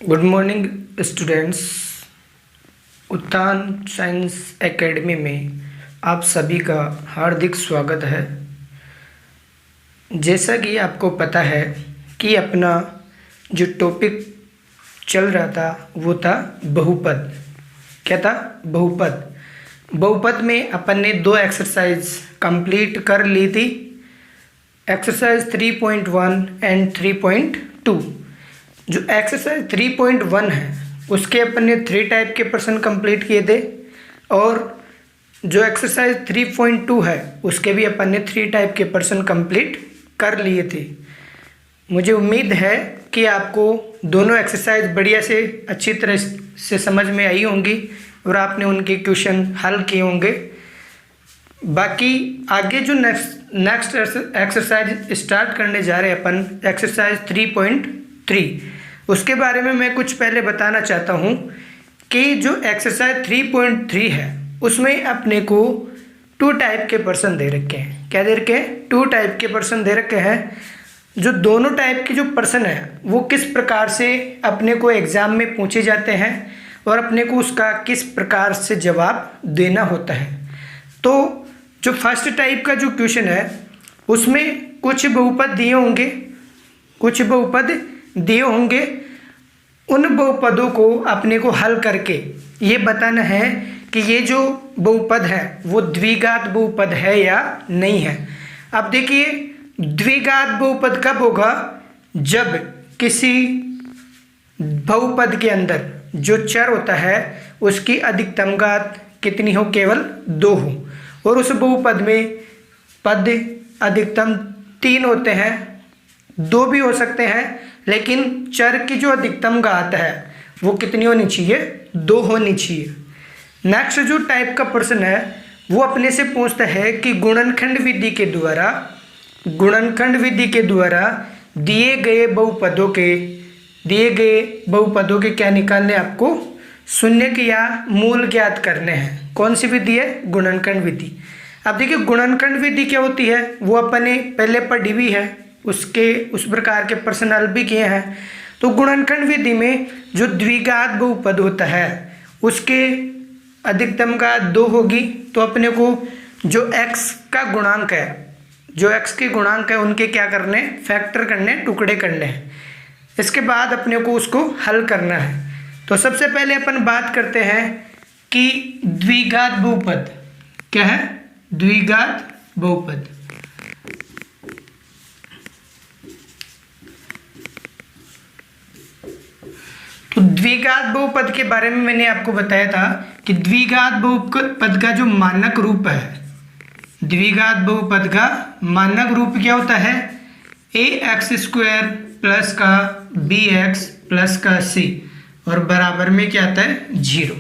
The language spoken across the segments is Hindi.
Good morning students. उत्थान साइंस एकेडमी में आप सभी का हार्दिक स्वागत है। जैसा कि आपको पता है कि अपना जो टॉपिक चल रहा था वो था बहुपद। क्या था? बहुपद। बहुपद में अपन ने 2 एक्सरसाइज कंप्लीट कर ली थी, एक्सरसाइज 3.1 एंड 3.2। जो एक्सरसाइज 3.1 है उसके अपन ने 3 टाइप के प्रश्न कंप्लीट किए थे, और जो एक्सरसाइज 3.2 है उसके भी अपन ने 3 टाइप के प्रश्न कंप्लीट कर लिए थे। मुझे उम्मीद है कि आपको दोनों एक्सरसाइज बढ़िया से अच्छी तरह से समझ में आई होंगी और आपने उनके क्वेश्चन हल किए होंगे। बाकी आगे जो नेक्स्ट एक्सरसाइज स्टार्ट करने जा रहे हैं अपन, एक्सरसाइज 3.3, उसके बारे में मैं कुछ पहले बताना चाहता हूँ कि जो एक्सरसाइज 3.3 है उसमें अपने को 2 टाइप के प्रश्न दे रखे हैं। क्या दे रखे हैं? 2 टाइप के प्रश्न दे रखे हैं। जो दोनों टाइप के जो प्रश्न है वो किस प्रकार से अपने को एग्ज़ाम में पूछे जाते हैं और अपने को उसका किस प्रकार से जवाब देना होता है। तो जो फर्स्ट टाइप का जो क्वेश्चन है उसमें कुछ बहुपद दिए होंगे, उन बहुपदों को अपने को हल करके ये बताना है कि ये जो बहुपद है वो द्विघात बहुपद है या नहीं है। अब देखिए, द्विघात बहुपद कब होगा? जब किसी बहुपद के अंदर जो चर होता है उसकी अधिकतम घात कितनी हो? केवल 2 हो, और उस बहुपद में पद अधिकतम 3 होते हैं, 2 भी हो सकते हैं, लेकिन चर की जो अधिकतम घात है वो कितनी होनी चाहिए? 2 होनी चाहिए। नेक्स्ट जो टाइप का प्रश्न है वो अपने से पूछता है कि गुणनखंड विधि के द्वारा दिए गए बहुपदों के क्या निकालने? आपको शून्य के या मूल ज्ञात करने हैं। कौन सी विधि है? गुणनखंड विधि। अब देखिए, गुणनखंड विधि क्या होती है वो अपने पहले पढ़ी भी है, उस प्रकार के प्रश्न हल भी किए हैं। तो गुणनखंड विधि में जो द्विघात बहुपद होता है उसके अधिकतम घात 2 होगी, तो अपने को जो x का गुणांक है उनके क्या करने? फैक्टर करने, टुकड़े करने हैं। इसके बाद अपने को उसको हल करना है। तो सबसे पहले अपन बात करते हैं कि द्विघात बहुपद क्या है? द्विघात बहुपद। तो द्विघात बहुपद के बारे में मैंने आपको बताया था कि द्विघात बहुपद का जो मानक रूप है, द्विघात बहुपद का मानक रूप क्या होता है? ax² प्लस का bx प्लस का c और बराबर में क्या आता है? 0।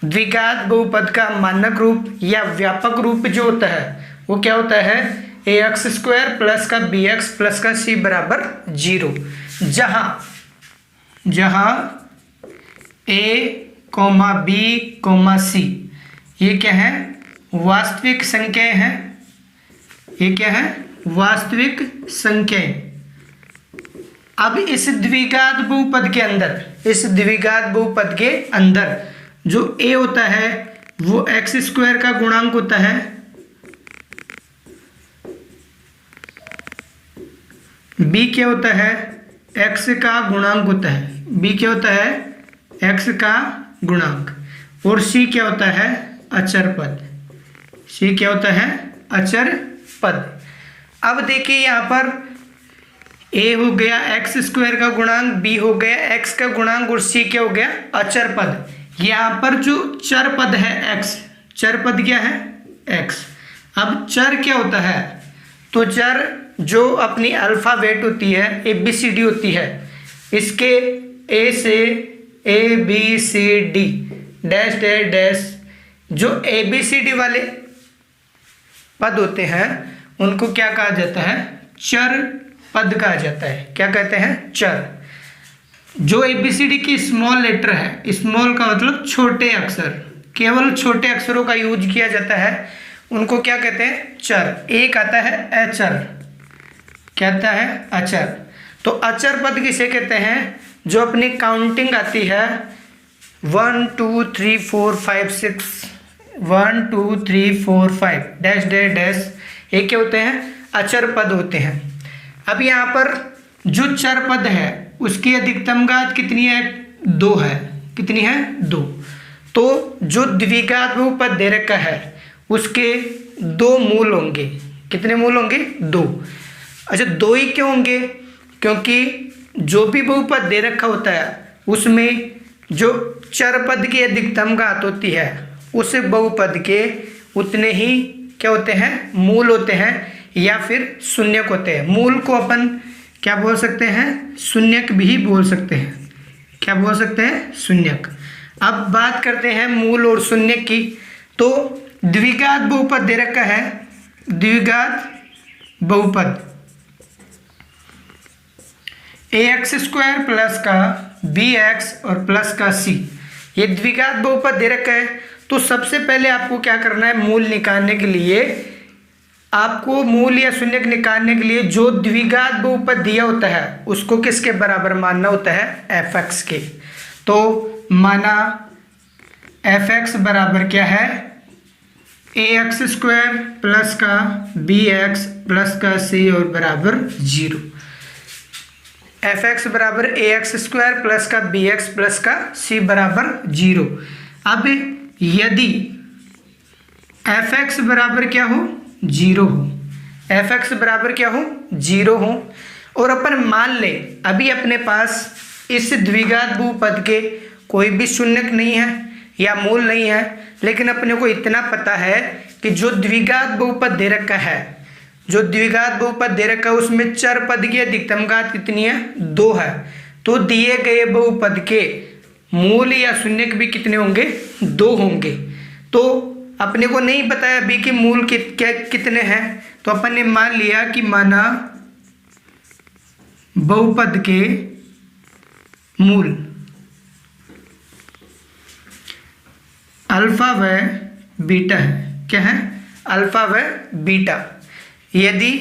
द्विघात बहुपद का मानक रूप या व्यापक रूप जो होता है वो क्या होता है? ax² प्लस का bx प्लस का c बराबर 0, जहाँ a, b, c ये क्या है? वास्तविक संख्याएं हैं। ये क्या है? वास्तविक संख्याएं। अब इस द्विघात बहुपद के अंदर जो a होता है वो x² का गुणांक होता है, b क्या होता है? x का गुणांक होता है, b क्या होता है? x का गुणांक, और c क्या होता है? अचर पद। c क्या होता है? अचर पद। अब देखिए यहाँ पर a हो गया x² का गुणांक, b हो गया x का गुणांक, और c क्या हो गया? अचर पद। यहाँ पर जो चर पद है x, चर पद क्या है? x। अब चर क्या होता है? तो चर जो अपनी अल्फाबेट होती है, ABCD होती है, इसके A से ABCD डैश डैश डैश, जो ABCD वाले पद होते हैं उनको क्या कहा जाता है? चर पद कहा जाता है। क्या कहते हैं? चर। जो ABCD की स्मॉल लेटर है, स्मॉल का मतलब छोटे अक्षर, केवल छोटे अक्षरों का यूज किया जाता है, उनको क्या कहते हैं? चर। एक आता है अचर। क्या आता है? अचर। तो अचर पद किसे कहते हैं? जो अपनी काउंटिंग आती है 1 2 3 4 5 6 1 2 3 4 5 डैश डैश डैश, ये क्या होते हैं? अचर पद होते हैं। अब यहाँ पर जो चर पद है उसकी अधिकतम घात कितनी है? 2 है। कितनी है? 2। तो जो द्विघात बहुपद दे रखा है उसके 2 मूल होंगे। कितने मूल होंगे? 2। अच्छा, 2 ही क्यों होंगे? क्योंकि जो भी बहुपद दे रखा होता है उसमें जो चर पद की अधिकतम घात होती है उस बहुपद के उतने ही क्या होते हैं? मूल होते हैं या फिर शून्यक होते हैं। मूल को अपन क्या बोल सकते हैं? शून्यक भी बोल सकते हैं। क्या बोल सकते हैं? शून्यक। अब बात करते हैं मूल और शून्यक की। तो द्विघात बहुपद दे रखा है, द्विघात बहुपद ax² प्लस का bx और प्लस का c, ये द्विघात बहुपद दे रखा है। तो सबसे पहले आपको क्या करना है? मूल निकालने के लिए आपको मूल या शून्यक निकालने के लिए जो द्विघात बहुपद दिया होता है उसको किसके बराबर मानना होता है? fx के। तो माना fx बराबर क्या है? ax² प्लस का bx प्लस का c और बराबर 0। fx बराबर ax² प्लस का bx प्लस का c बराबर 0। अब यदि fx बराबर क्या हो? 0 हो। fx बराबर क्या हो? 0 हो। और अपन मान ले अभी अपने पास इस द्विघात बहुपद के कोई भी शून्यक नहीं है या मूल नहीं है, लेकिन अपने को इतना पता है कि जो द्विघात बहुपद दे रखा है, जो द्विघात बहुपद दे रखा है उसमें चर पद की अधिकतम घात कितनी है? 2 है। तो दिए गए बहुपद के मूल या शून्यक भी कितने होंगे? 2 होंगे। तो अपने को नहीं पता है अभी कि मूल कितने हैं, तो अपन ने मान लिया कि माना बहुपद के मूल अल्फा व बीटा है। क्या है? अल्फा व बीटा। यदि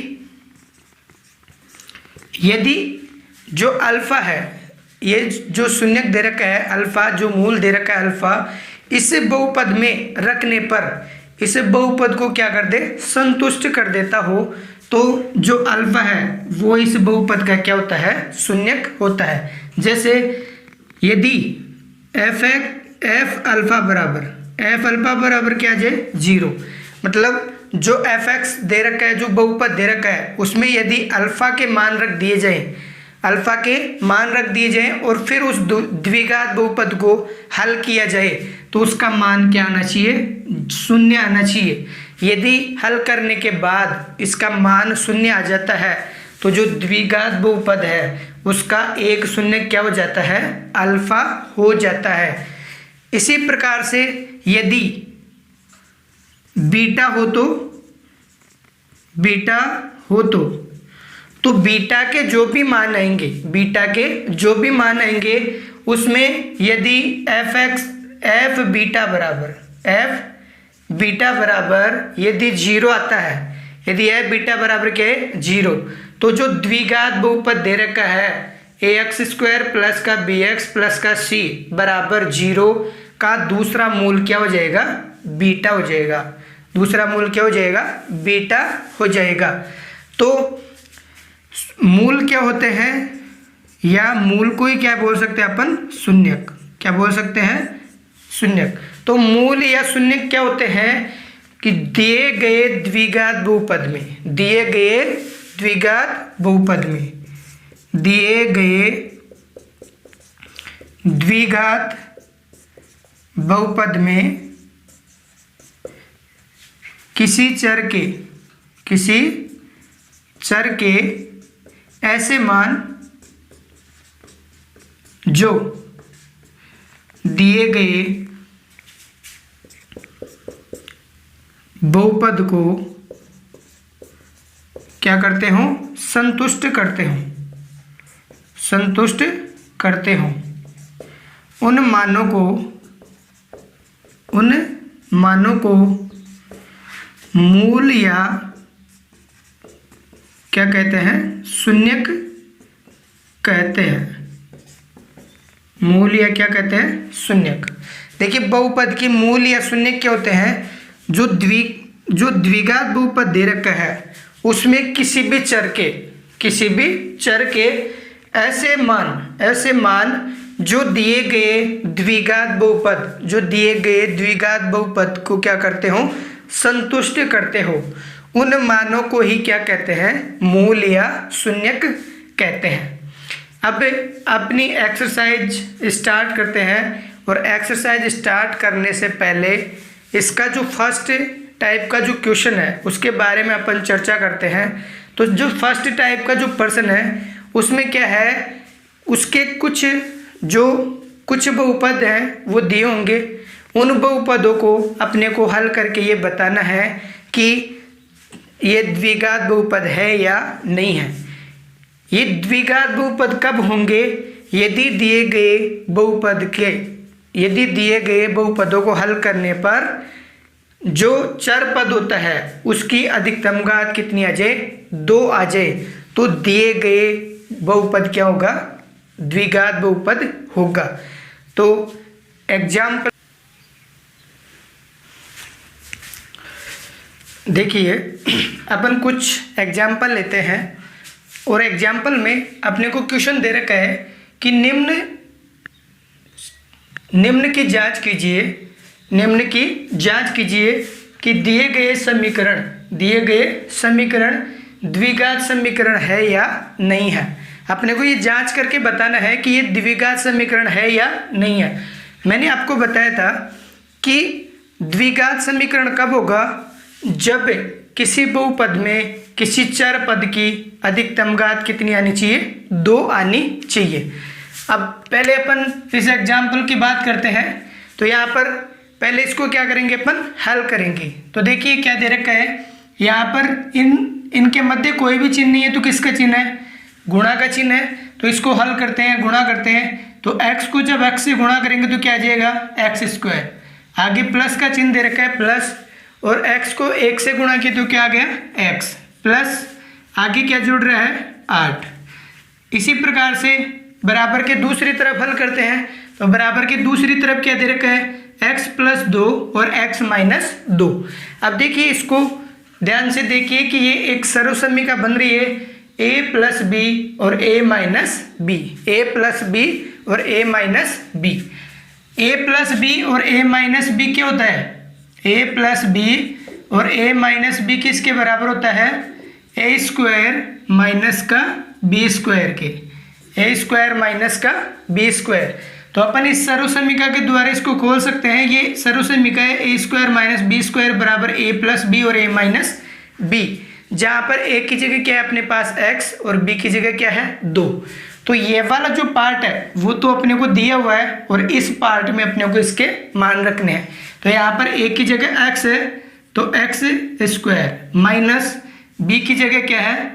जो अल्फा है, ये जो शून्यक दे रखा है अल्फा, जो मूल दे रखा है अल्फा, इस बहुपद में रखने पर इस बहुपद को क्या कर दे? संतुष्ट कर देता हो, तो जो अल्फा है वो इस बहुपद का क्या होता है? शून्यक होता है। जैसे यदि एफ अल्फा बराबर क्या है? 0। मतलब जो fx दे रखा है, जो बहुपद दे रखा है उसमें यदि अल्फा के मान रख दिए जाएं और फिर उस द्विघात बहुपद को हल किया जाए तो उसका मान क्या आना चाहिए? 0 आना चाहिए। यदि हल करने के बाद इसका मान 0 आ जाता है तो जो द्विघात बहुपद है उसका एक शून्य क्या हो जाता है? अल्फा हो जाता है। इसी प्रकार से यदि बीटा हो तो बीटा के जो भी मान आएंगे उसमें यदि f बीटा बराबर यदि 0 आता है, यदि f बीटा बराबर क्या है? 0, तो जो द्विघात बहुपद दे रखा है ax² प्लस का bx प्लस का c बराबर 0 का दूसरा मूल क्या हो जाएगा? बीटा हो जाएगा। दूसरा मूल क्या हो जाएगा? बीटा हो जाएगा। तो मूल क्या होते हैं, या मूल को ही क्या बोल सकते हैं अपन? शून्यक। क्या बोल सकते हैं? शून्यक। तो मूल या शून्यक क्या होते हैं कि दिए गए द्विघात बहुपद में किसी चर के ऐसे मान जो दिए गए बहुपद को क्या करते हो? संतुष्ट करते हो। उन मानों को मूल या क्या कहते हैं? शून्यक कहते हैं। मूल या क्या कहते हैं, शून्यक। देखिए बहुपद की मूल या शून्यक क्या होते हैं, जो द्विघात बहुपद दे रखा है उसमें किसी भी चर के ऐसे मान जो दिए गए द्विघात बहुपद को क्या करते हो, संतुष्ट करते हो, उन मानों को ही क्या कहते हैं, मूल या शून्यक कहते हैं। अब अपनी एक्सरसाइज स्टार्ट करते हैं, और एक्सरसाइज स्टार्ट करने से पहले इसका जो फर्स्ट टाइप का जो क्वेश्चन है उसके बारे में अपन चर्चा करते हैं। तो जो फर्स्ट टाइप का जो प्रश्न है उसमें क्या है, उसके कुछ बहुपद हैं वो दिए होंगे, उन बहुपदों को अपने को हल करके ये बताना है कि ये द्विघात बहुपद है या नहीं है। ये द्विघात बहुपद कब होंगे, यदि दिए गए बहुपदों को हल करने पर जो चर पद होता है उसकी अधिकतम घात कितनी आ जाए, 2 आ जाए, तो दिए गए बहुपद क्या होगा, द्विघात बहुपद होगा। तो एग्जाम्पल देखिए, अपन कुछ एग्जाम्पल लेते हैं, और एग्जाम्पल में अपने को क्वेश्चन दे रखा है कि निम्न की जांच कीजिए कि दिए गए समीकरण द्विघात समीकरण है या नहीं है। अपने को ये जांच करके बताना है कि ये द्विघात समीकरण है या नहीं है। मैंने आपको बताया था कि द्विघात समीकरण कब होगा, जब किसी बहुपद में किसी चर पद की अधिकतम घात कितनी आनी चाहिए, 2 आनी चाहिए। अब पहले अपन इस एग्जाम्पल की बात करते हैं। तो यहाँ पर पहले इसको क्या करेंगे, अपन हल करेंगे। तो देखिए क्या दे रखा है, यहाँ पर इनके मध्य कोई भी चिन्ह नहीं है, तो किसका चिन्ह है, गुणा का चिन्ह है। तो इसको हल करते हैं, गुणा करते हैं, तो x को जब x से गुणा करेंगे तो क्या आ जाएगा, x²। आगे प्लस का चिन्ह दे रखा है, प्लस, और x को 1 से गुणा किया तो क्या आ गया, x, प्लस आगे क्या जुड़ रहा है, 8। इसी प्रकार से बराबर के दूसरी तरफ हल करते हैं। तो बराबर के दूसरी तरफ क्या दे रखा है, x+2 और x-2। अब देखिए इसको ध्यान से देखिए कि ये एक सर्वसमीका बन रही है, a+b और a-b, a+b और a-b। a+b और a-b क्या होता है, a+b और a-b किसके बराबर होता है, a² माइनस का b² के, a² माइनस का b²। तो अपन इस सर्वसमीका के द्वारा इसको खोल सकते हैं। ये सर्वसमीका है a² माइनस b² बराबर a+b और a-b, जहाँ पर a की जगह क्या है अपने पास x और b की जगह क्या है 2। तो ये वाला जो पार्ट है वो तो अपने को दिया हुआ है, और इस पार्ट में अपने को इसके मान रखने हैं। तो यहाँ पर a की जगह x है तो x² माइनस b की जगह क्या है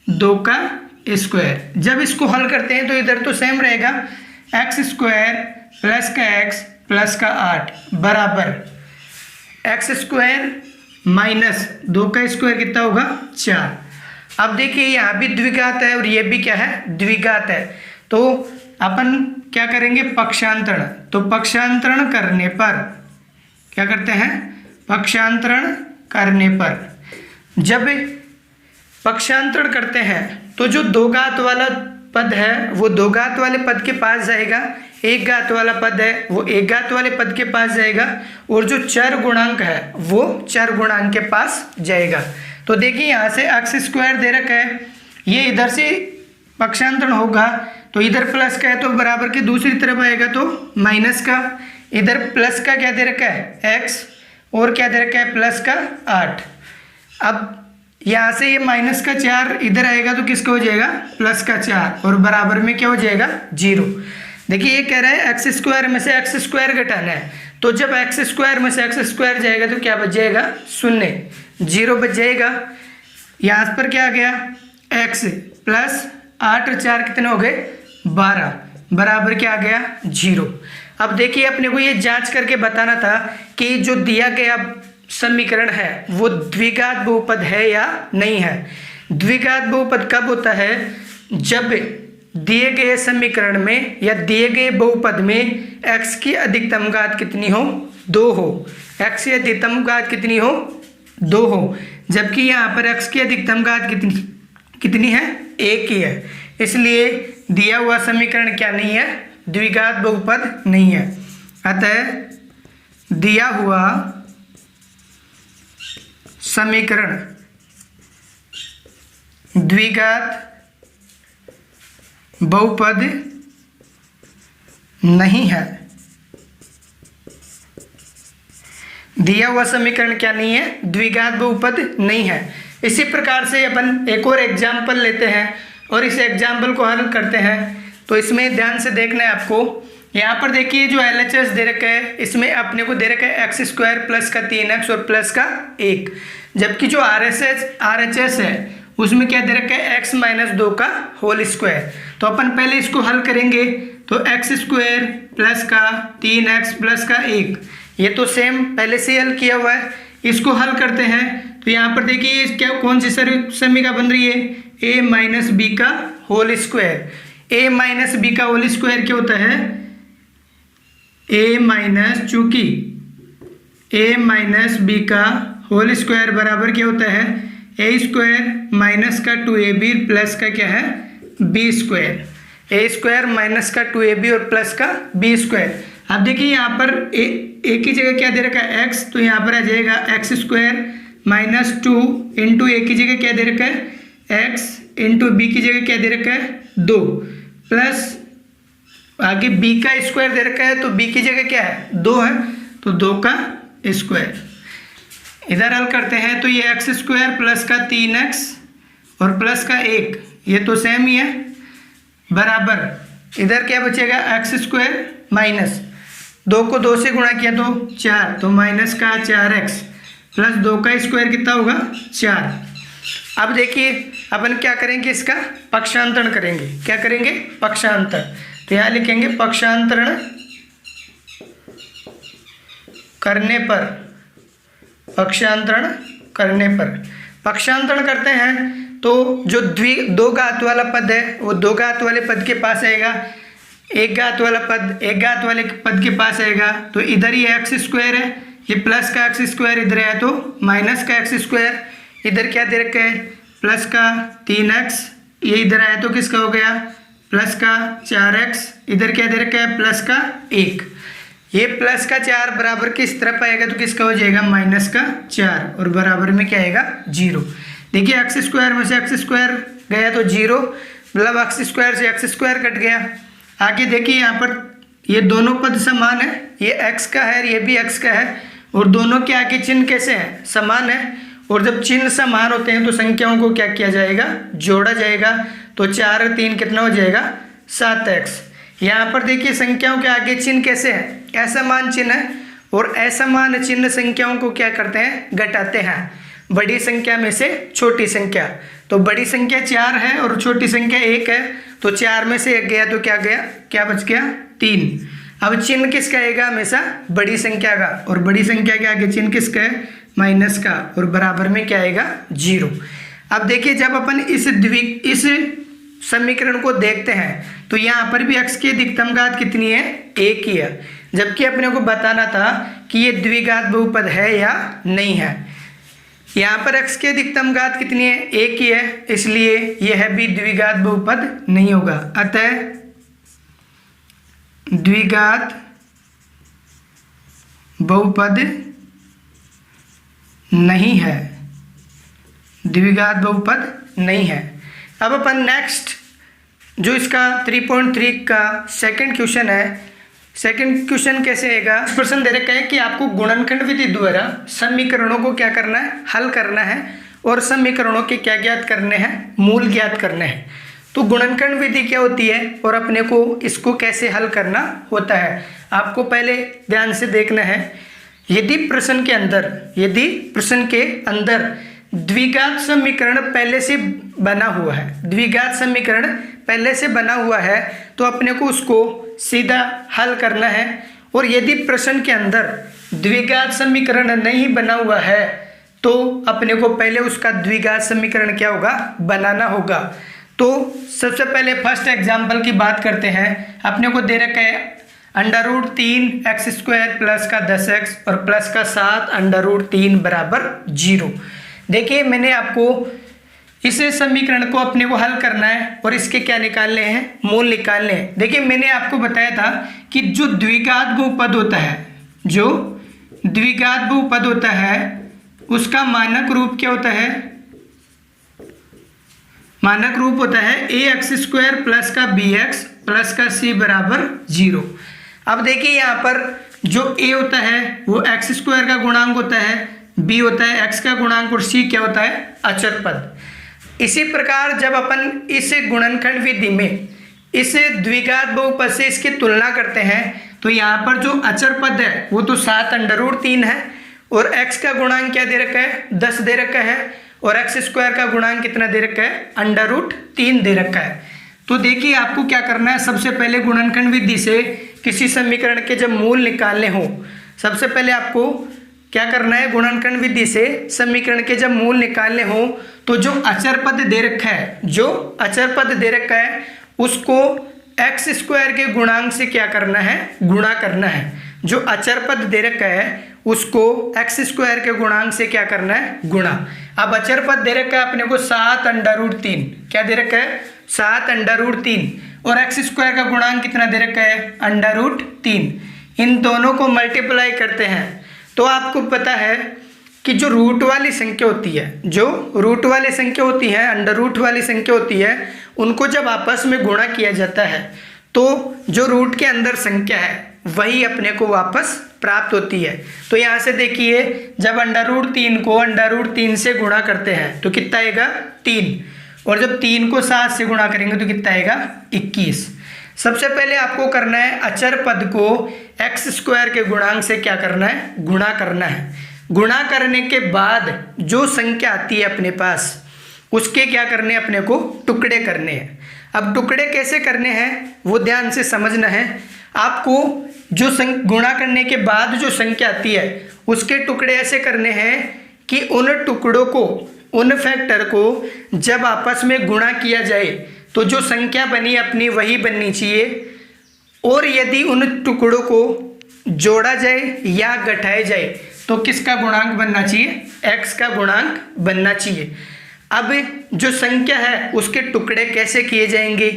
2 का स्क्वायर। जब इसको हल करते हैं तो इधर तो सेम रहेगा, x² प्लस का x प्लस का 8 बराबर x² माइनस 2 का स्क्वायर कितना होगा, 4। अब देखिए यहाँ भी द्विघात है और ये भी क्या है, द्विघात है। तो अपन क्या करेंगे, पक्षांतरण। तो पक्षांतरण करने पर क्या करते हैं, पक्षांतरण करने पर जब पक्षांतरण करते हैं तो जो 2 घात वाला पद है वो 2 घात वाले पद के पास जाएगा, 1 घात वाला पद है वो 1 घात वाले पद के पास जाएगा, और जो चर गुणांक है वो चर गुणांक के पास जाएगा। तो देखिए यहाँ से x² दे रखा है, ये इधर से पक्षांतरण होगा तो इधर प्लस का है तो बराबर के दूसरी तरफ आएगा तो माइनस का, इधर प्लस का क्या दे रखा है x और क्या दे रखा है प्लस का 8। अब यहाँ से ये माइनस का 4 इधर आएगा तो किसका हो जाएगा, प्लस का 4, और बराबर में क्या हो जाएगा 0। देखिए ये कह रहा है x² में से x² घटाना है, तो जब x² में से x² जाएगा तो क्या बच जाएगा, 0 बच जाएगा। यहाँ पर क्या आ गया, x प्लस 8 और 4 कितने हो गए, 12 बराबर क्या आ गया, 0। अब देखिए अपने को ये जांच करके बताना था कि जो दिया गया समीकरण है वो द्विघात बहुपद है या नहीं है। द्विघात बहुपद कब होता है, जब दिए गए समीकरण में या दिए गए बहुपद में x की अधिकतम घात कितनी हो, 2 हो। x की अधिकतम घात कितनी हो, 2 हो, जबकि यहाँ पर x की अधिकतम घात कितनी है, 1 ही है। इसलिए दिया हुआ समीकरण क्या नहीं है, द्विघात बहुपद नहीं है। अतः दिया हुआ समीकरण द्विघात बहुपद नहीं है। दिया हुआ समीकरण क्या नहीं है, द्विघात बहुपद नहीं है। इसी प्रकार से अपन एक और एग्जाम्पल लेते हैं और इस एग्जाम्पल को हल करते हैं। तो इसमें ध्यान से देखना है आपको। यहाँ पर देखिए जो LHS दे रखा है, इसमें अपने को दे रखा है x² प्लस का 3x और प्लस का 1, जबकि जो RHS है उसमें क्या दे रखा है, x - 2 का होल स्क्वायर। तो अपन पहले इसको हल करेंगे। तो x² प्लस का 3x प्लस का 1, ये तो सेम पहले से हल किया हुआ है। इसको हल करते हैं तो यहाँ पर देखिए क्या कौन सी समीकरण बन रही है, a - b का होल स्क्वायर। a - b का होल स्क्वायर क्या होता है, चूंकि a - b का होल स्क्वायर बराबर क्या होता है, a² माइनस का 2ab प्लस का क्या है, b²। a² माइनस का 2ab और प्लस का b²। अब देखिए यहाँ पर a की जगह क्या दे रखा है, x, तो यहाँ पर आ जाएगा x² माइनस 2 इंटू a की जगह क्या दे रखा है, x इंटू b की जगह क्या दे रखा है, 2, प्लस आगे b का स्क्वायर दे रखा है, तो b की जगह क्या है, 2 है, तो 2 का स्क्वायर। इधर हल करते हैं तो ये x² प्लस का 3x और प्लस का 1, ये तो सेम ही है, बराबर इधर क्या बचेगा, x² माइनस 2 को 2 से गुणा किया तो 4, तो माइनस का 4x प्लस 2 का स्क्वायर कितना होगा, 4। अब देखिए अपन क्या करेंगे, इसका पक्षांतरण करेंगे। क्या करेंगे, पक्षांतर। तो यहाँ लिखेंगे पक्षांतरण करने पर, पक्षांतरण करने पर पक्षांतरण करते हैं तो जो दो घात वाला पद है वो दो घात वाले पद के पास आएगा, एक घात वाला पद एक घात वाले पद के पास आएगा। तो इधर ही x² है, ये प्लस का x² इधर है तो माइनस का x², इधर क्या दे रखा है, प्लस का 3x, ये इधर आया तो किसका हो गया, प्लस का 4x, इधर क्या दे रखा है, प्लस का 1। ये प्लस का 4 बराबर किस तरफ आएगा तो किसका हो जाएगा, माइनस का 4, और बराबर में क्या आएगा, 0। देखिए x² में से x² गया तो 0, मतलब x² से x² कट गया। आगे देखिए यहाँ पर ये दोनों पद समान है, ये x का है ये भी x का है, और दोनों के आगे चिन्ह कैसे हैं, समान है। और जब चिन्ह समान होते हैं तो संख्याओं को क्या किया जाएगा, जोड़ा जाएगा। तो 4 और 3 कितना हो जाएगा, 7x। यहाँ पर देखिए संख्याओं के आगे चिन्ह कैसे हैं, असमान चिन्ह है, और असमान चिन्ह संख्याओं को क्या करते हैं, घटाते हैं बड़ी संख्या में से छोटी संख्या। तो बड़ी संख्या 4 है और छोटी संख्या 1 है, तो 4 में से 1 गया तो क्या गया, क्या बच गया, 3। अब चिन्ह किसका आएगा, हमेशा बड़ी संख्या का, और बड़ी संख्या के आगे चिन्ह किसका है, माइनस का, और बराबर में क्या आएगा, 0। अब देखिए जब अपन इस समीकरण को देखते हैं तो यहाँ पर भी x की अधिकतम घात कितनी है, 1 ही है, जबकि अपने को बताना था कि ये द्विघात बहुपद है या नहीं है। यहाँ पर x की अधिकतम घात कितनी है, 1 ही है, इसलिए यह भी द्विघात बहुपद नहीं होगा। अतः द्विघात बहुपद नहीं है, द्विघात बहुपद नहीं है। अब अपन नेक्स्ट जो इसका 3.3 का सेकंड क्वेश्चन है, सेकंड क्वेश्चन कैसे आएगा, प्रश्न दे रखा है कि आपको गुणनखंड विधि द्वारा समीकरणों को क्या करना है, हल करना है, और समीकरणों के क्या ज्ञात करने हैं, मूल ज्ञात करने हैं। तो गुणनखंड विधि क्या होती है और अपने को इसको कैसे हल करना होता है, आपको पहले ध्यान से देखना है। यदि प्रश्न के अंदर द्विघात समीकरण पहले से बना हुआ है, द्विघात समीकरण पहले से बना हुआ है, तो अपने को उसको सीधा हल करना है। और यदि प्रश्न के अंदर द्विघात समीकरण नहीं बना हुआ है तो अपने को पहले उसका द्विघात समीकरण क्या होगा, बनाना होगा। तो सबसे पहले फर्स्ट एग्जाम्पल की बात करते हैं। अपने को दे रखा है √3x² प्लस का 10x और प्लस का 7 √3 बराबर 0। देखिए मैंने आपको इस समीकरण को अपने को हल करना है और इसके क्या निकालने हैं, मूल निकालने हैं। देखिए मैंने आपको बताया था कि जो द्विघात बहुपद होता है, जो द्विघात बहुपद होता है उसका मानक रूप क्या होता है, मानक रूप होता है ax² प्लस का bx प्लस का c बराबर 0। अब देखिए यहाँ पर जो a होता है वो x² का गुणांक होता है, b होता है x का गुणांक और c क्या होता है, अचर पद। इसी प्रकार जब अपन इस गुणनखंड विधि में इस द्विघात बहुपद से इसकी तुलना करते हैं तो यहाँ पर जो अचर पद है वो तो 7 √3 है और x का गुणांक क्या दे रखा है, 10 दे रखा है और x² का गुणांक कितना दे रखा है, √3 दे रखा है। तो देखिए आपको क्या करना है, सबसे पहले गुणनखंड विधि से किसी समीकरण के जब मूल निकालने हो, सबसे पहले आपको क्या करना है, गुणनखंड विधि से समीकरण के जब मूल निकालने हो तो जो अचर पद दे रखा है, जो अचर पद दे रखा है उसको x² के गुणांक से क्या करना है, गुणा करना है। जो अचर पद दे रखा है उसको x² के गुणांक से क्या करना है, गुणा। अब अचर पद दे रखा है अपने को 7 √3, क्या दे रखा है, 7 √3 और x² का गुणांक कितना दे रखा है, √3। इन दोनों को मल्टीप्लाई करते हैं तो आपको पता है कि जो रूट वाली संख्या होती है, जो रूट वाली संख्या होती है, अंडर रूट वाली संख्या होती है, उनको जब आपस में गुणा किया जाता है तो जो रूट के अंदर संख्या है वही अपने को वापस प्राप्त होती है। तो यहाँ से देखिए जब √3 को √3 से गुणा करते हैं तो कितना आएगा, 3, और जब 3 को 7 से गुणा करेंगे तो कितना आएगा, 21। सबसे पहले आपको करना है अचर पद को x² के गुणांक से क्या करना है, गुणा करना है। गुणा करने के बाद जो संख्या आती है अपने पास उसके क्या करने, अपने को टुकड़े करने हैं। अब टुकड़े कैसे करने हैं वो ध्यान से समझना है आपको। जो गुणा करने के बाद जो संख्या आती है उसके टुकड़े ऐसे करने हैं कि उन टुकड़ों को, उन फैक्टर को जब आपस में गुणा किया जाए तो जो संख्या बनी अपनी वही बननी चाहिए, और यदि उन टुकड़ों को जोड़ा जाए या घटाया जाए तो किसका गुणांक बनना चाहिए, x का गुणांक बनना चाहिए। अब जो संख्या है उसके टुकड़े कैसे किए जाएंगे,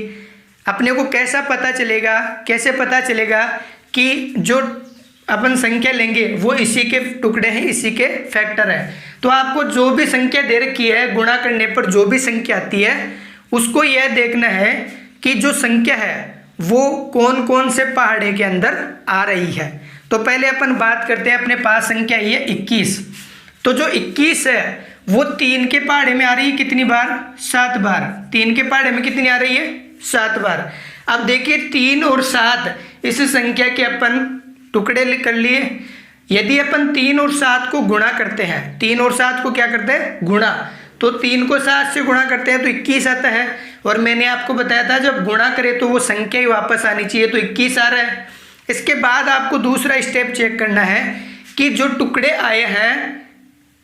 अपने को कैसा पता चलेगा, कैसे पता चलेगा कि जो अपन संख्या लेंगे वो इसी के टुकड़े हैं, इसी के फैक्टर हैं। तो आपको जो भी संख्या दे रखी है, गुणा करने पर जो भी संख्या आती है उसको यह देखना है कि जो संख्या है वो कौन कौन से पहाड़े के अंदर आ रही है। तो पहले अपन बात करते हैं, अपने पास संख्या ये 21। तो जो 21 है वो 3 के पहाड़े में आ रही है कितनी बार, 7 बार। 3 के पहाड़े में कितनी आ रही है, 7 बार। अब देखिए 3 और 7 इस संख्या के अपन टुकड़े कर लिए। यदि अपन 3 और 7 को गुणा करते हैं, 3 और 7 को क्या करते हैं, गुणा, तो 3 को 7 से गुणा करते हैं तो 21 आता है। और मैंने आपको बताया था जब गुणा करें तो वो संख्या ही वापस आनी चाहिए, तो 21 आ रहा है। इसके बाद आपको दूसरा स्टेप चेक करना है कि जो टुकड़े आए हैं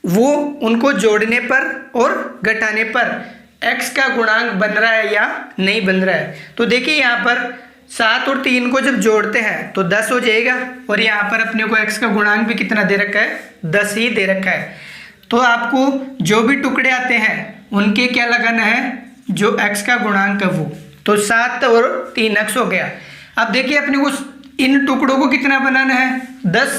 वो उनको जोड़ने पर और घटाने पर x का गुणांक बन रहा है या नहीं बन रहा है। तो देखिए यहाँ पर 7 और 3 को जब जोड़ते हैं तो 10 हो जाएगा, और यहाँ पर अपने को x का गुणांक भी कितना दे रखा है, 10 ही दे रखा है। तो आपको जो भी टुकड़े आते हैं उनके क्या लगाना है, जो x का गुणांक है वो, तो 7 और 3x हो गया। अब देखिए अपने को इन टुकड़ों को कितना बनाना है, 10।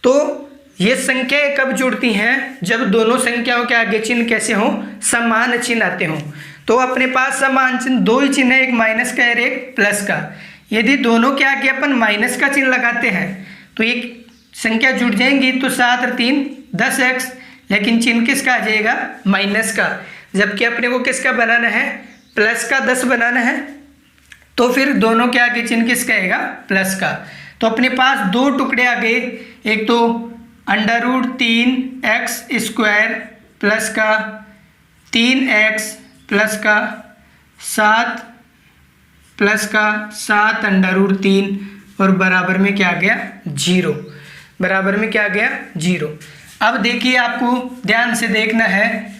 तो ये संख्याएं कब जुड़ती हैं, जब दोनों संख्याओं के आगे चिन्ह कैसे हों, समान चिन्ह आते हों। तो अपने पास समान चिन्ह, दो ही चिन्ह है, एक माइनस का और एक प्लस का। यदि दोनों के आगे अपन माइनस का चिन्ह लगाते हैं तो एक संख्या जुड़ जाएंगी, तो 7 और 3 10x, लेकिन चिन्ह किसका आ जाएगा, माइनस का। जबकि अपने को किसका बनाना है, प्लस का 10 बनाना है, तो फिर दोनों के आगे चिन्ह किसका आएगा, प्लस का। तो अपने पास दो टुकड़े आ गए, एक तो √3x² प्लस का 3x प्लस का 7 प्लस का 7 √3 और बराबर में क्या आ गया, 0। बराबर में क्या आ गया, 0। अब देखिए आपको ध्यान से देखना है,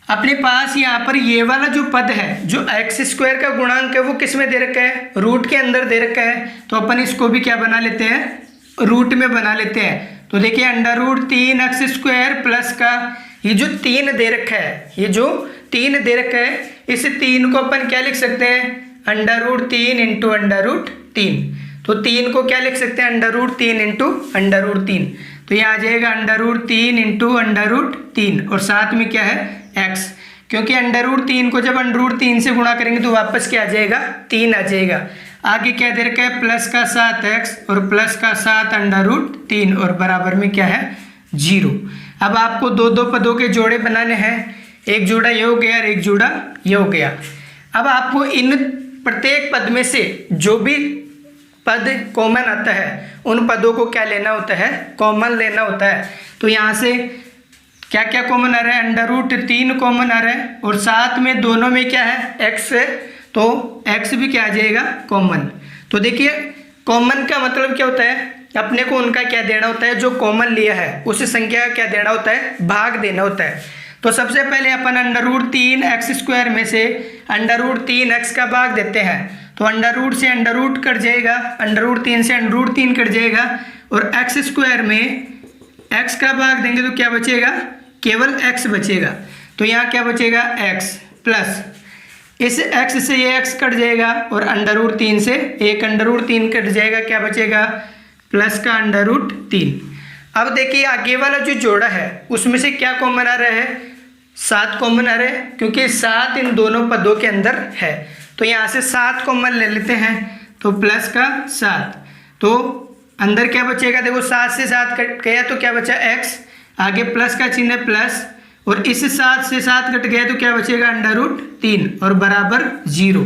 अपने पास यहाँ पर ये वाला जो पद है, जो एक्स स्क्वायर का गुणांक है, वो किस में दे रखा है, रूट के अंदर दे रखा है। तो अपन इसको भी क्या बना लेते हैं, रूट में बना लेते हैं। तो देखिए under root 3x square plus का ये जो 3 दे रखा है, ये जो 3 दे रखा है, इस 3 को अपन क्या लिख सकते हैं, under root 3 into under root 3। तो 3 को क्या लिख सकते हैं, under root 3 into under root 3। तो यहाँ आ जाएगा under root 3 into under root 3 और साथ में क्या है x, क्योंकि अंडर रूट 3 को जब अंडर रूट 3 से गुणा करेंगे तो वापस क्या आ जाएगा, 3 आ जाएगा। आगे क्या दे रखा है, प्लस का 7x और प्लस का 7 अंडर रूट 3 और बराबर में क्या है 0। अब आपको दो दो पदों के जोड़े बनाने हैं, एक जोड़ा ये हो गया और एक जोड़ा ये हो गया। अब आपको इन प्रत्येक पद में से जो भी पद कॉमन आता है उन पदों को क्या लेना होता है, कॉमन लेना होता है। तो यहाँ से क्या क्या कॉमन आ रहा है, अंडर रूट 3 कॉमन आ रहा है और साथ में दोनों में क्या है x है, तो x भी क्या आ जाएगा कॉमन। तो देखिए कॉमन का मतलब क्या होता है, अपने को उनका क्या देना होता है, जो कॉमन लिया है उस संख्या का क्या देना होता है, भाग देना होता है। तो सबसे पहले अपन अंडर रूट 3x स्क्वायर में से अंडर रूट 3x का भाग देते हैं। तो अंडर रूट से अंडर रूट कट जाएगा, अंडर रूट 3 से अंडर रूट 3 कट जाएगा और x स्क्वायर में x का भाग देंगे तो क्या बचेगा, केवल x बचेगा। तो यहाँ क्या बचेगा x प्लस इस x से ये x कट जाएगा और अंडर रूट 3 से एक अंडर रूट 3 कट जाएगा, क्या बचेगा प्लस का अंडर रूट 3। अब देखिए आगे वाला जो जोड़ा है उसमें से क्या कॉमन आ रहा है, 7 कॉमन आ रहा है, क्योंकि 7 इन दोनों पदों के अंदर है। तो यहाँ से 7 कॉमन ले लेते हैं, तो प्लस का 7, तो अंदर क्या बचेगा, देखो 7 से 7 कट गया तो क्या बचा x, आगे प्लस का चिन्ह है प्लस और इस 7 से 7 कट गया तो क्या बचेगा अंडर रूट 3 और बराबर 0।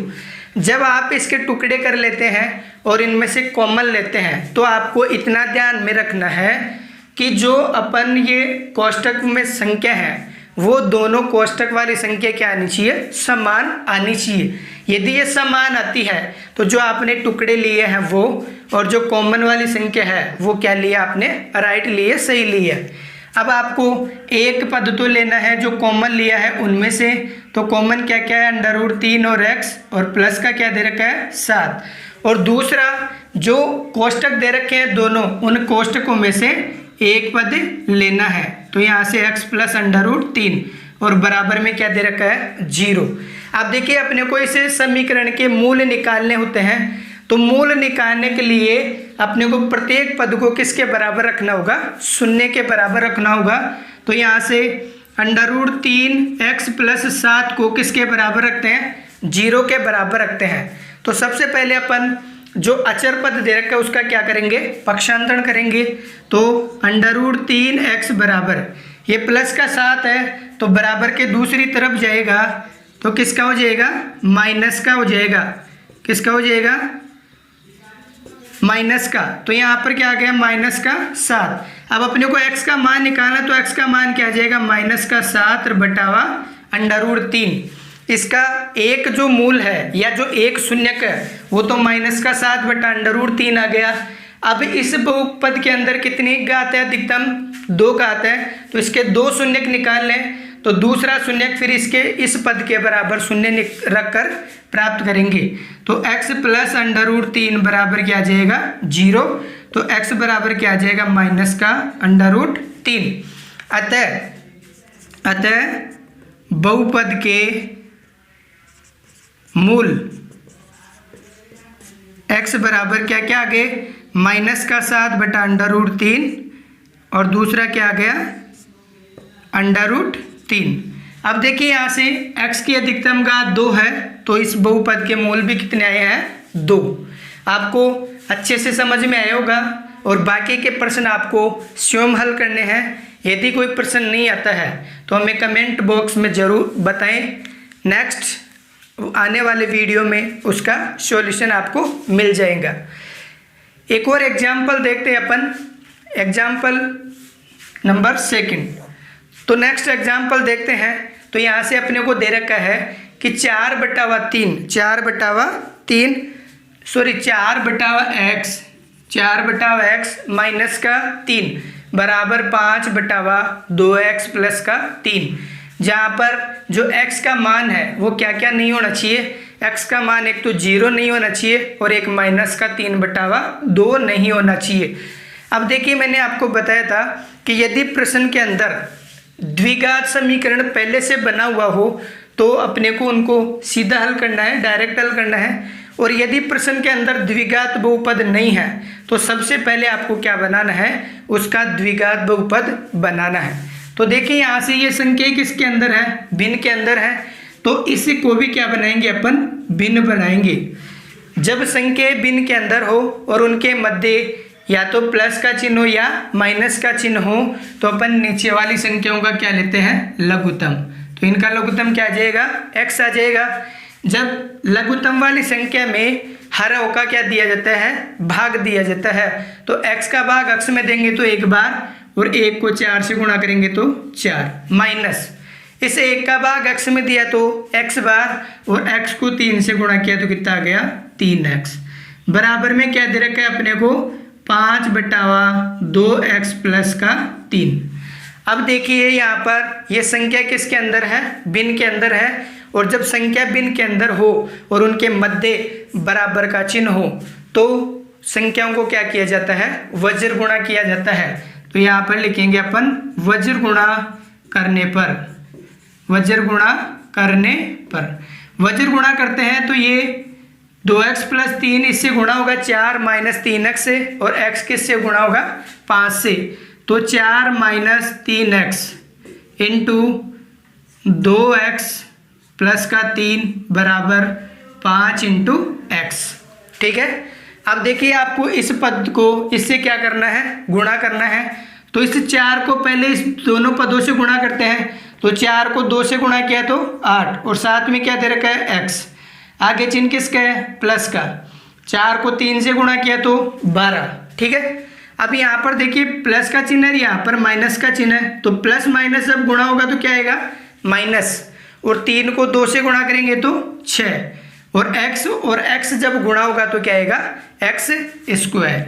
जब आप इसके टुकड़े कर लेते हैं और इनमें से कॉमन लेते हैं तो आपको इतना ध्यान में रखना है कि जो अपन ये कोष्टक में संख्या है वो दोनों कोष्टक वाली संख्या क्या आनी चाहिए, समान आनी चाहिए। यदि ये समान आती है तो जो आपने टुकड़े लिए हैं वो, और जो कॉमन वाली संख्या है वो क्या लिया आपने, राइट लिए, सही लिया। अब आपको एक पद तो लेना है जो कॉमन लिया है उनमें से, तो कॉमन क्या क्या है, अंडर रूट 3 और x और प्लस का क्या दे रखा है 7। और दूसरा जो कोष्टक दे रखे हैं दोनों, उन कोष्टकों में से एक पद लेना है। तो यहाँ से x प्लस अंडर रूट 3 और बराबर में क्या दे रखा है 0। अब देखिए अपने को इसे समीकरण के मूल निकालने होते हैं, तो मूल निकालने के लिए अपने को प्रत्येक पद को किसके बराबर रखना होगा, 0 के बराबर रखना होगा। तो यहाँ से अंडर रूट 3x प्लस 7 को किसके बराबर रखते हैं, 0 के बराबर रखते हैं। तो सबसे पहले अपन जो अचर पद दे रखा है उसका क्या करेंगे, पक्षांतरण करेंगे। तो अंडर रूट 3x बराबर ये प्लस का 7 है तो बराबर के दूसरी तरफ जाएगा तो किसका हो जाएगा, माइनस का हो जाएगा, किसका हो जाएगा, माइनस का। तो यहाँ पर क्या आ गया, माइनस का 7। अब अपने को x का मान निकालना, तो x का मान क्या आ जाएगा, माइनस का 7 बटावा अंडर रूट 3। इसका एक जो मूल है या जो एक शून्यक है वो तो माइनस का 7 बटा अंडर रूट 3 आ गया। अब इस बहुपद के अंदर कितनी घात है, अधिकतम 2 घात है, तो इसके 2 शून्यक निकाल लें तो दूसरा शून्यक फिर इसके इस पद के बराबर शून्य रखकर प्राप्त करेंगे। तो x प्लस अंडर रूट 3 बराबर क्या आ जाएगा 0। तो x बराबर क्या आ जाएगा, माइनस का अंडर रूट 3। अतः बहुपद के मूल x बराबर क्या क्या आ गए, माइनस का 7 बटा अंडर रूट 3 और दूसरा क्या आ गया अंडर रूट 3। अब देखिए यहाँ से x की अधिकतम घात 2 है तो इस बहुपद के मूल भी कितने आए हैं, 2। आपको अच्छे से समझ में आया होगा और बाकी के प्रश्न आपको स्वयं हल करने हैं। यदि कोई प्रश्न नहीं आता है तो हमें कमेंट बॉक्स में ज़रूर बताएं, नेक्स्ट आने वाले वीडियो में उसका सॉल्यूशन आपको मिल जाएगा। एक और एग्जाम्पल देखते हैं अपन, एग्जाम्पल नंबर 2। तो नेक्स्ट एग्जाम्पल देखते हैं। तो यहाँ से अपने को दे रखा है कि 4 बटावा 4 बटावा x माइनस का 3 बराबर 5 बटावा 2x प्लस का 3। जहाँ पर जो x का मान है वो क्या क्या नहीं होना चाहिए, x का मान एक तो 0 नहीं होना चाहिए और एक -3/2 नहीं होना चाहिए। अब देखिए मैंने आपको बताया था कि यदि प्रश्न के अंदर द्विघात समीकरण पहले से बना हुआ हो तो अपने को उनको सीधा हल करना है, डायरेक्ट हल करना है। और यदि प्रश्न के अंदर द्विघात बहुपद नहीं है तो सबसे पहले आपको क्या बनाना है, उसका द्विघात बहुपद बनाना है। तो देखिए यहाँ से ये संख्या किसके अंदर है, भिन्न के अंदर है, तो इसी को भी क्या बनाएंगे अपन, भिन्न बनाएंगे। जब संख्या भिन्न के अंदर हो और उनके मध्य या तो प्लस का चिन्ह हो या माइनस का चिन्ह हो तो अपन नीचे वाली संख्याओं का क्या लेते हैं, लघुत्तम। तो इनका लघुत्तम क्या आ जाएगा, x आ जाएगा। जब लघुत्तम वाली संख्या में हर अंक का क्या दिया जाता है, भाग दिया जाता है, तो x का भाग x में देंगे तो 1 बार और 1 को 4 से गुणा करेंगे तो 4, माइनस इस 1 का भाग x में दिया तो x बार और x को 3 से गुणा किया तो कितना आ गया, 3x। बराबर में क्या दे रखा है अपने को, 5/2x प्लस का 3। अब देखिए यहाँ पर ये संख्या किसके अंदर है, भिन्न के अंदर है। और जब संख्या भिन्न के अंदर हो और उनके मध्य बराबर का चिन्ह हो तो संख्याओं को क्या किया जाता है, वज्र गुणा किया जाता है। तो यहाँ पर लिखेंगे अपन वज्र गुणा करने पर, वज्र गुणा करने पर, वज्र गुणा करते हैं तो ये 2x + 3 इससे गुणा होगा 4 - 3x से और x किससे गुणा होगा, 5 से। तो 4 - 3x इंटू 2x प्लस का 3 बराबर 5 इंटू x। ठीक है। अब देखिए आपको इस पद को इससे क्या करना है, गुणा करना है। तो इस 4 को पहले इस दोनों पदों से गुणा करते हैं। तो 4 को 2 से गुणा किया तो 8 और साथ में क्या दे रखा है, x। आगे चिन्ह किसका है, प्लस का। 4 को 3 से गुणा किया तो 12। ठीक है। अब यहाँ पर देखिए प्लस का चिन्ह है, यहाँ पर माइनस का चिन्ह है। तो प्लस माइनस जब गुणा होगा तो क्या आएगा, माइनस। और 3 को 2 से गुणा करेंगे तो 6 और x जब गुणा होगा तो क्या आएगा, x²।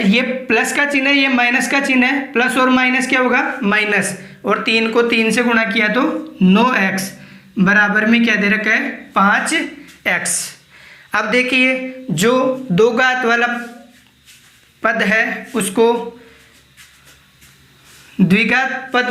ये प्लस का चिन्ह है, ये माइनस का चिन्ह है। प्लस और माइनस क्या होगा, माइनस। और 3 को 3 से गुणा किया तो 9x बराबर में क्या दे रखा है, 5x। अब देखिए जो दो घात वाला पद है उसको द्विघात पद,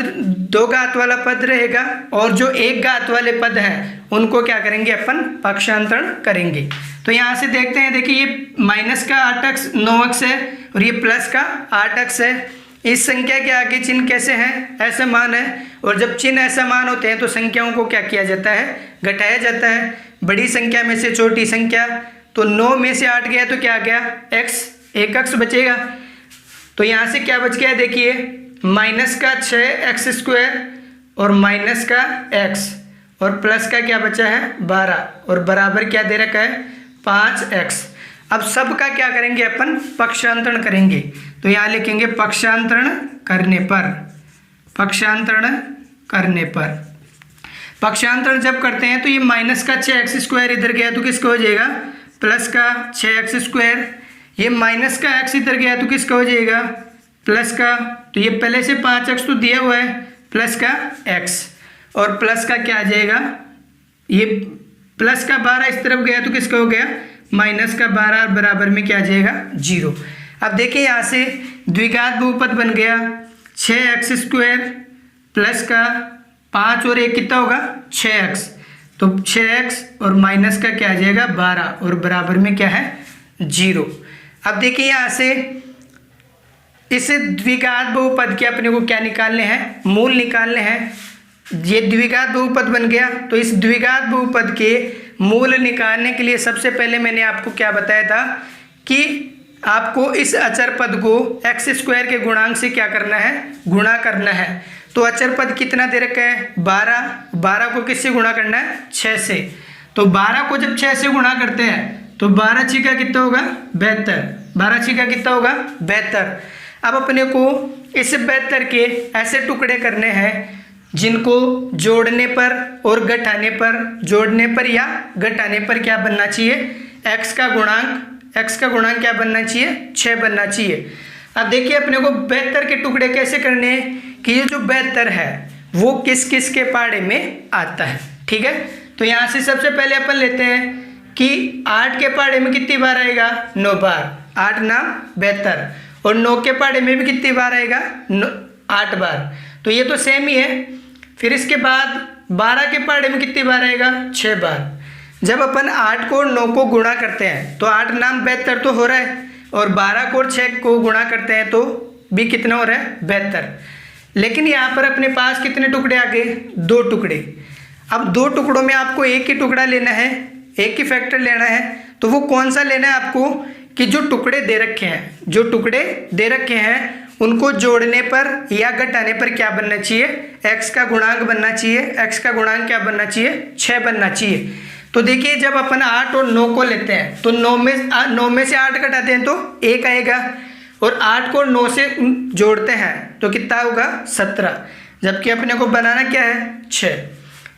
दो घात वाला पद रहेगा और जो एक घात वाले पद हैं उनको क्या करेंगे अपन, पक्षांतरण करेंगे। तो यहाँ से देखते हैं, देखिए ये माइनस का 8x 9x है और ये प्लस का 8x है। इस संख्या के आगे चिन्ह कैसे हैं, ऐसा मान है। और जब चिन्ह ऐसा मान होते हैं तो संख्याओं को क्या किया जाता है, घटाया जाता है। बड़ी संख्या में से छोटी संख्या, तो 9 में से 8 गया तो क्या आ गया, x, 1x बचेगा। तो यहाँ से क्या बच गया, देखिए माइनस का 6x² और माइनस का x और प्लस का क्या बचा है, 12 और बराबर क्या दे रखा है, 5x। अब सब का क्या करेंगे अपन, पक्षांतरण करेंगे। तो यहाँ लिखेंगे पक्षांतरण करने पर, पक्षांतरण करने पर। पक्षांतरण जब करते हैं तो ये माइनस का 6x² इधर गया तो किसका हो जाएगा, प्लस का 6x²। ये माइनस का x इधर गया तो किसका हो जाएगा, प्लस का। तो ये पहले से 5x तो दिया हुआ है, प्लस का x और प्लस का क्या आ जाएगा, ये प्लस का 12 इस तरफ गया तो किसका हो गया, माइनस का 12 बराबर में क्या आ जाएगा, 0। अब देखिए यहाँ से द्विघात बहुपद बन गया 6x² प्लस का 5 और 1 कितना होगा, 6x। तो 6x और माइनस का क्या आ जाएगा, 12 और बराबर में क्या है, 0। अब देखिए यहाँ से इस द्विघात बहुपद के अपने को क्या निकालने हैं, मूल निकालने हैं। ये द्विघात बहुपद बन गया। तो इस द्विघात बहुपद के मूल निकालने के लिए सबसे पहले मैंने आपको क्या बताया था कि आपको इस अचर पद को x² के गुणांक से क्या करना है, गुणा करना है। तो अचर पद कितना दे रखा है, 12। 12 को किससे गुणा करना है, 6 से। तो 12 को जब 6 से गुणा करते हैं तो 12 6 का कितना होगा, 72। 12 6 का कितना होगा, 72। अब अपने को इस 72 के ऐसे टुकड़े करने हैं जिनको जोड़ने पर और घटाने पर, जोड़ने पर या घटाने पर क्या बनना चाहिए, x का गुणांक क्या बनना चाहिए, 6 बनना चाहिए। अब देखिए अपने को 72 के टुकड़े कैसे करने हैं कि ये जो 72 है वो किस किस के पहाड़े में आता है। ठीक है, तो यहाँ से सबसे पहले अपन लेते हैं कि 8 के पहाड़े में कितनी बार आएगा, 9 बार, 8 नाम 72, और 9 के पहाड़े में भी कितनी बार आएगा, 8 बार, तो ये तो सेम ही है। फिर इसके बाद 12 के पहाड़े में कितनी बार आएगा, 6 बार। जब अपन 8 को 9 को गुणा करते हैं तो 8 नाम 72 तो हो रहा है, और 12 को 6 को गुणा करते हैं तो भी कितना हो रहा है, 72। लेकिन यहाँ पर अपने पास कितने टुकड़े आ गए, 2 टुकड़े। अब 2 टुकड़ों में आपको एक ही टुकड़ा लेना है, एक ही फैक्टर लेना है, तो वो कौन सा लेना है आपको कि जो टुकड़े दे रखे हैं, जो टुकड़े दे रखे हैं उनको जोड़ने पर या घटाने पर क्या बनना चाहिए, x का गुणांक बनना चाहिए। x का गुणांक क्या बनना चाहिए, 6 बनना चाहिए। तो देखिए जब अपन 8 और 9 को लेते हैं तो 9 में से 8 घटाते हैं तो 1 आएगा, और 8 को 9 से जोड़ते हैं तो कितना होगा, 17, जबकि अपने को बनाना क्या है, 6।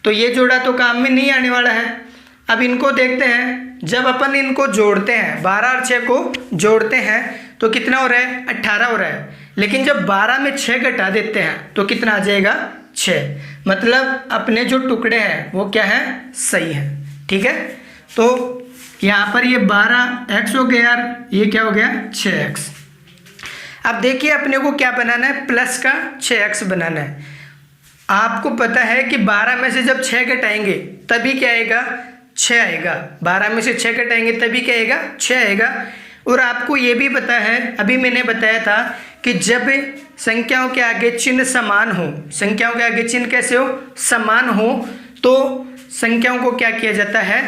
तो ये जोड़ा तो काम में नहीं आने वाला है। अब इनको देखते हैं, जब अपन इनको जोड़ते हैं 12 और 6 को जोड़ते हैं तो कितना हो रहा है, 18 हो रहा है। लेकिन जब 12 में 6 घटा देते हैं तो कितना आ जाएगा, 6। मतलब अपने जो टुकड़े हैं वो क्या है, सही है। ठीक है, तो यहाँ पर ये 12x हो गया यार, ये क्या हो गया, 6x। अब देखिए अपने को क्या बनाना है, प्लस का 6x बनाना है। आपको पता है कि 12 में से जब 6 घटाएंगे तभी क्या आएगा, 6 आएगा। 12 में से 6 घटाएंगे तभी क्या आएगा, 6 आएगा। और आपको ये भी पता है, अभी मैंने बताया था कि जब संख्याओं के आगे चिन्ह समान हो, संख्याओं के आगे चिन्ह कैसे हो, समान हो, तो संख्याओं को क्या किया जाता है,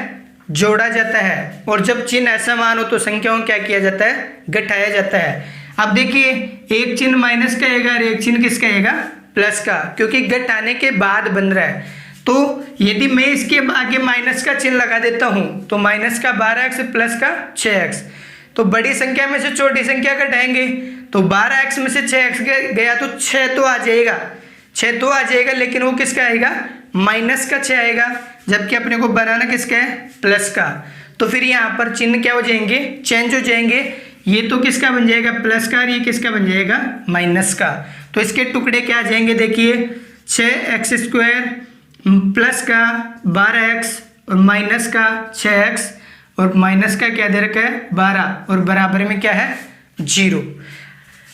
जोड़ा जाता है। और जब चिन्ह असमान हो तो संख्याओं को क्या किया जाता है, घटाया जाता है। अब देखिए एक चिन्ह माइनस का आएगा और एक चिन्ह किसका आएगा, प्लस का, क्योंकि घटाने के बाद बन रहा है। तो यदि मैं इसके आगे माइनस का चिन्ह लगा देता हूं तो माइनस का 12x प्लस का 6x, तो बड़ी संख्या में से छोटी संख्या घटाएंगे तो 12x में से 6x गया तो 6 तो आ जाएगा, 6 तो आ जाएगा, लेकिन वो किसका आएगा, माइनस का 6 आएगा, जबकि अपने को बनाना किसका है, प्लस का। तो फिर यहाँ पर चिन्ह क्या हो जाएंगे, चेंज हो जाएंगे। ये तो किसका बन जाएगा, प्लस का, और ये किसका बन जाएगा, माइनस का। तो इसके टुकड़े क्या आ जाएंगे, देखिए 6x² प्लस का 12x और माइनस का 6x, और माइनस का क्या दे रखा है, 12, और बराबर में क्या है, 0।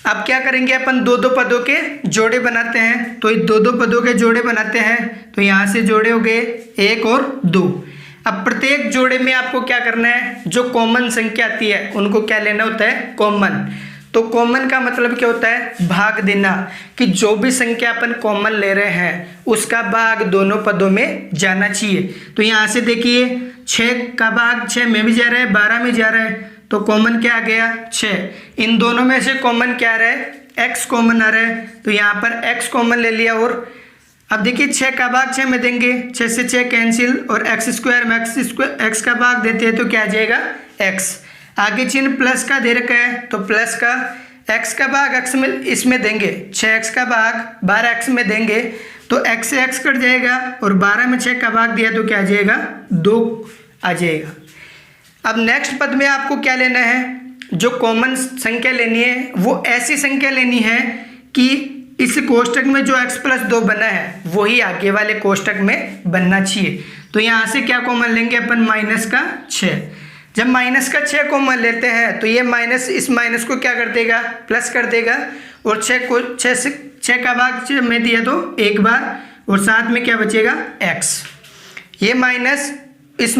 अब क्या करेंगे अपन, दो दो पदों के जोड़े बनाते हैं। तो ये दो दो पदों के जोड़े बनाते हैं, तो यहाँ से जोड़े हो गए 1 और 2। अब प्रत्येक जोड़े में आपको क्या करना है, जो कॉमन संख्या आती है उनको क्या लेना होता है, कॉमन। तो कॉमन का मतलब क्या होता है, भाग देना, कि जो भी संख्या अपन कॉमन ले रहे हैं उसका भाग दोनों पदों में जाना चाहिए। तो यहाँ से देखिए 6 का भाग 6 में भी जा रहा है, 12 में जा रहा है, तो कॉमन क्या आ गया, 6। इन दोनों में से कॉमन क्या आ रहा है, x कॉमन आ रहा है, तो यहाँ पर x कॉमन ले लिया। और अब देखिए 6 का भाग 6 में देंगे, 6 से 6 कैंसिल, और x² में x का भाग देते हैं तो क्या आ जाएगा, x। आगे चिन्ह प्लस का दे रखा है, तो प्लस का x का भाग x में इसमें देंगे, 6x का भाग 12x में देंगे, तो x से x कट जाएगा, और 12 में 6 का भाग दिया तो क्या आ जाएगा, 2 आ जाएगा। अब नेक्स्ट पद में आपको क्या लेना है, जो कॉमन संख्या लेनी है वो ऐसी संख्या लेनी है कि इस कोष्टक में जो x + 2 बना है वही आगे वाले कोष्टक में बनना चाहिए। तो यहाँ से क्या कॉमन लेंगे अपन, माइनस का 6। जब माइनस का 6 कॉमन लेते हैं तो ये माइनस इस माइनस को क्या कर देगा, प्लस कर देगा, और 6 को 6 का भाग 6 में दिया तो 1 बार, और साथ में क्या बचेगा, x। ये माइनस इस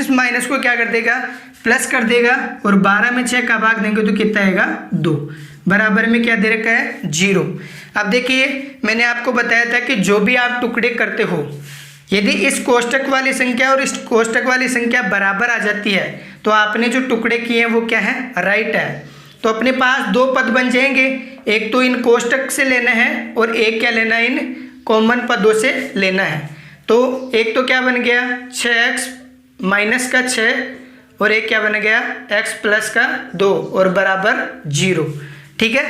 माइनस को क्या कर देगा, प्लस कर देगा, और 12 में 6 का भाग देंगे तो कितना आएगा, 2, बराबर में क्या दे रखा है, 0। अब देखिए मैंने आपको बताया था कि जो भी आप टुकड़े करते हो, यदि इस कोष्टक वाली संख्या और इस कोष्टक वाली संख्या बराबर आ जाती है तो आपने जो टुकड़े किए हैं वो क्या है, राइट है। तो अपने पास 2 पद बन जाएंगे, एक तो इन कोष्टक से लेना है और एक क्या लेना है, इन कॉमन पदों से लेना है। तो एक तो क्या बन गया, 6x माइनस का 6, और एक क्या बन गया, x प्लस का 2, और बराबर 0। ठीक है,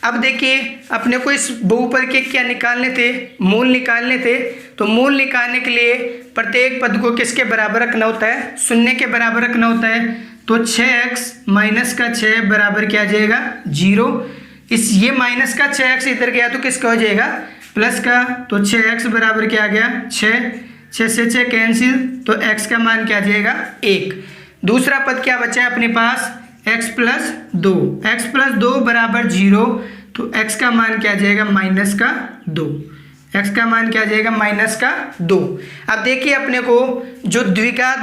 अब देखिए अपने को इस बहुपद के क्या निकालने थे, मूल निकालने थे। तो मूल निकालने के लिए प्रत्येक पद को किसके बराबर रखना होता है, 0 के बराबर रखना होता है। तो 6x माइनस का 6 बराबर क्या आ जाएगा, 0। ये माइनस का 6x इधर गया तो किसका हो जाएगा, प्लस का तो 6x बराबर क्या आ गया 6, 6 से 6 कैंसिल तो x का मान क्या आ जाएगा 1। दूसरा पद क्या बचा है अपने पास x प्लस 2 बराबर 0 तो x का मान क्या आ जाएगा -2। x का मान क्या आ जाएगा -2। अब देखिए अपने को जो द्विघात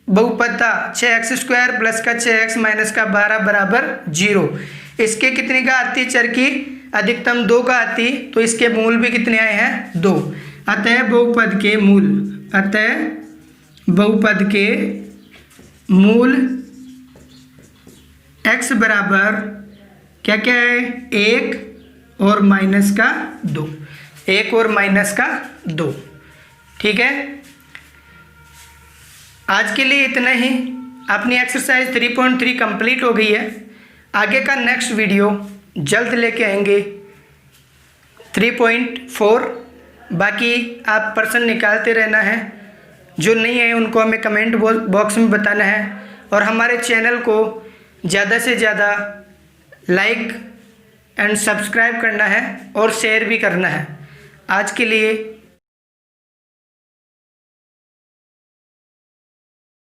बहुपद था 6x² प्लस का 6x माइनस का 12 बराबर 0, इसके कितनी का आती चर की अधिकतम 2 का आती, तो इसके मूल भी कितने आए हैं 2। अतः बहुपद के मूल x बराबर क्या क्या है 1 और -2, 1 और -2। ठीक है, आज के लिए इतना ही। अपनी एक्सरसाइज 3.3 कंप्लीट हो गई है। आगे का नेक्स्ट वीडियो जल्द लेके आएंगे 3.4। बाकी आप प्रश्न निकालते रहना है, जो नहीं है उनको हमें कमेंट बॉक्स में बताना है, और हमारे चैनल को ज़्यादा से ज़्यादा लाइक एंड सब्सक्राइब करना है और शेयर भी करना है। आज के लिए